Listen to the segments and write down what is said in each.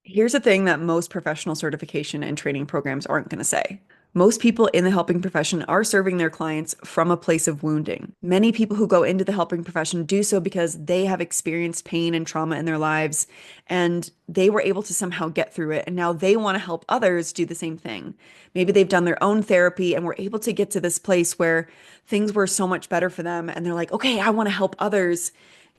Here's the thing that most professional certification and training programs aren't going to say. Most people in the helping profession are serving their clients from a place of wounding. Many people who go into the helping profession do so because they have experienced pain and trauma in their lives and they were able to somehow get through it. And now they want to help others do the same thing. Maybe they've done their own therapy and were able to get to this place where things were so much better for them. And they're like, okay, I want to help others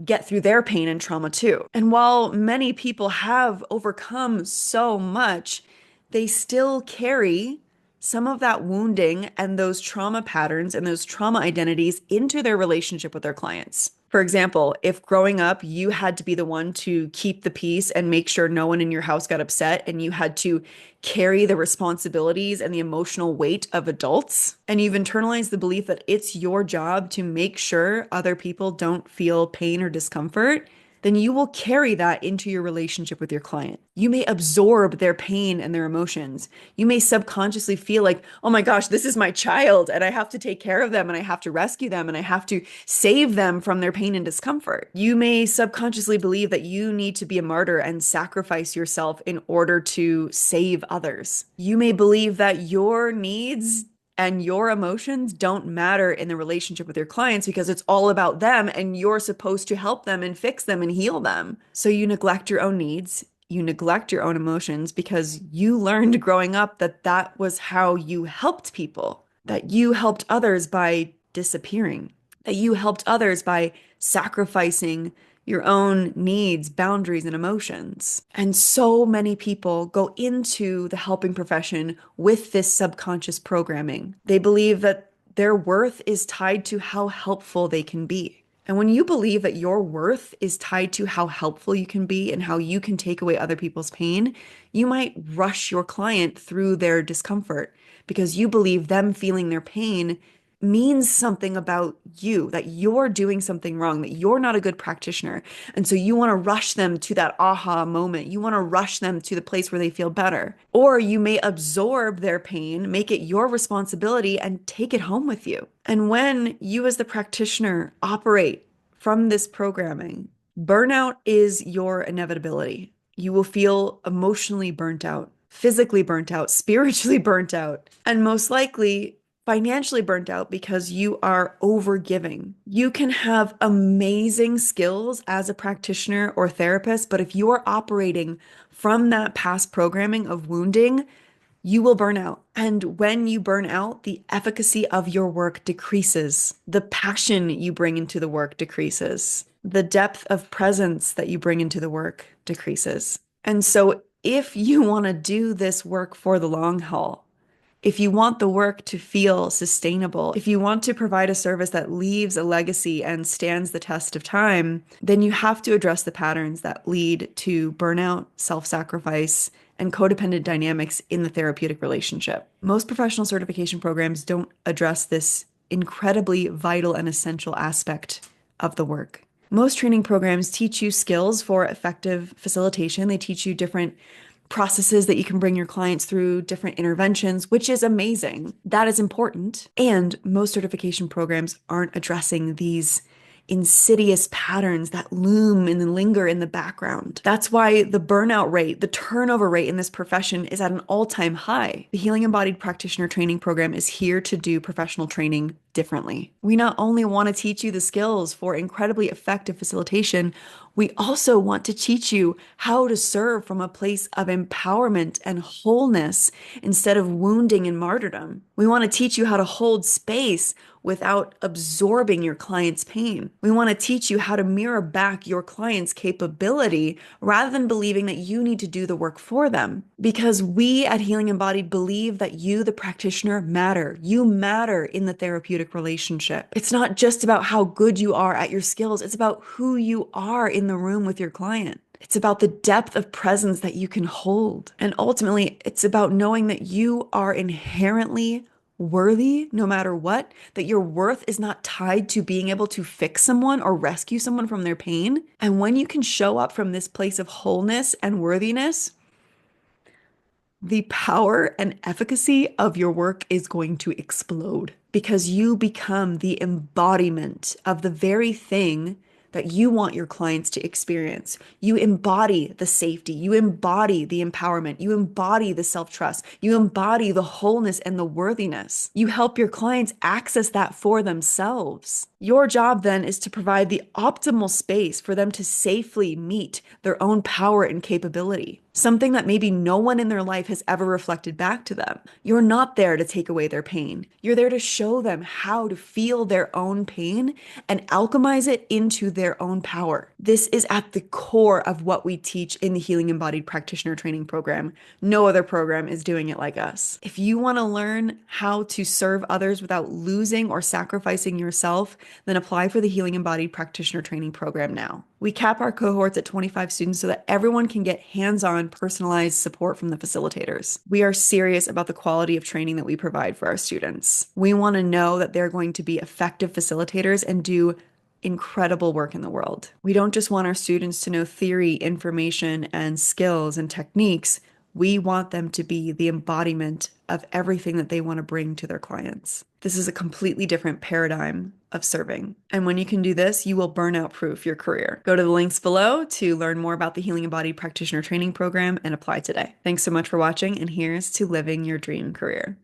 get through their pain and trauma too. And while many people have overcome so much, they still carry some of that wounding and those trauma patterns and those trauma identities into their relationship with their clients. For example, if growing up you had to be the one to keep the peace and make sure no one in your house got upset, and you had to carry the responsibilities and the emotional weight of adults, and you've internalized the belief that it's your job to make sure other people don't feel pain or discomfort, then you will carry that into your relationship with your client. You may absorb their pain and their emotions. You may subconsciously feel like, oh my gosh, this is my child, and I have to take care of them, and I have to rescue them, and I have to save them from their pain and discomfort. You may subconsciously believe that you need to be a martyr and sacrifice yourself in order to save others. You may believe that your needs and your emotions don't matter in the relationship with your clients because it's all about them and you're supposed to help them and fix them and heal them. So you neglect your own needs, you neglect your own emotions because you learned growing up that that was how you helped people, that you helped others by disappearing, that you helped others by sacrificing your own needs, boundaries, and emotions. And so many people go into the helping profession with this subconscious programming. They believe that their worth is tied to how helpful they can be. And when you believe that your worth is tied to how helpful you can be and how you can take away other people's pain, you might rush your client through their discomfort because you believe them feeling their pain means something about you, that you're doing something wrong, that you're not a good practitioner. And so you want to rush them to that aha moment. You want to rush them to the place where they feel better. Or you may absorb their pain, make it your responsibility, and take it home with you. And when you, as the practitioner, operate from this programming, burnout is your inevitability. You will feel emotionally burnt out, physically burnt out, spiritually burnt out, and most likely financially burnt out because you are overgiving. You can have amazing skills as a practitioner or therapist, but if you are operating from that past programming of wounding, you will burn out. And when you burn out, the efficacy of your work decreases. The passion you bring into the work decreases. The depth of presence that you bring into the work decreases. And so if you want to do this work for the long haul, if you want the work to feel sustainable, if you want to provide a service that leaves a legacy and stands the test of time, then you have to address the patterns that lead to burnout, self-sacrifice, and codependent dynamics in the therapeutic relationship. Most professional certification programs don't address this incredibly vital and essential aspect of the work. Most training programs teach you skills for effective facilitation. They teach you different processes that you can bring your clients through, different interventions, which is amazing. That is important. And most certification programs aren't addressing these insidious patterns that loom and linger in the background. That's why the burnout rate, the turnover rate in this profession is at an all-time high. The Healing Embodied Practitioner Training Program is here to do professional training differently. We not only want to teach you the skills for incredibly effective facilitation, we also want to teach you how to serve from a place of empowerment and wholeness instead of wounding and martyrdom. We want to teach you how to hold space without absorbing your client's pain. We want to teach you how to mirror back your client's capability rather than believing that you need to do the work for them. Because we at Healing Embodied believe that you, the practitioner, matter. You matter in the therapeutic relationship. It's not just about how good you are at your skills, it's about who you are in the room with your client. It's about the depth of presence that you can hold. And ultimately, it's about knowing that you are inherently worthy no matter what, that your worth is not tied to being able to fix someone or rescue someone from their pain. And when you can show up from this place of wholeness and worthiness, the power and efficacy of your work is going to explode because you become the embodiment of the very thing that you want your clients to experience. You embody the safety, you embody the empowerment, you embody the self-trust, you embody the wholeness and the worthiness. You help your clients access that for themselves. Your job then is to provide the optimal space for them to safely meet their own power and capability, something that maybe no one in their life has ever reflected back to them. You're not there to take away their pain. You're there to show them how to feel their own pain and alchemize it into their own power. This is at the core of what we teach in the Healing Embodied Practitioner Training Program. No other program is doing it like us. If you want to learn how to serve others without losing or sacrificing yourself, then apply for the Healing Embodied Practitioner Training Program now. We cap our cohorts at 25 students so that everyone can get hands-on, personalized support from the facilitators. We are serious about the quality of training that we provide for our students. We want to know that they're going to be effective facilitators and do incredible work in the world. We don't just want our students to know theory, information, and skills and techniques. We want them to be the embodiment of everything that they want to bring to their clients. This is a completely different paradigm of serving. And when you can do this, you will burnout proof your career. Go to the links below to learn more about the Healing Embodied Practitioner Training Program and apply today. Thanks so much for watching, and here's to living your dream career.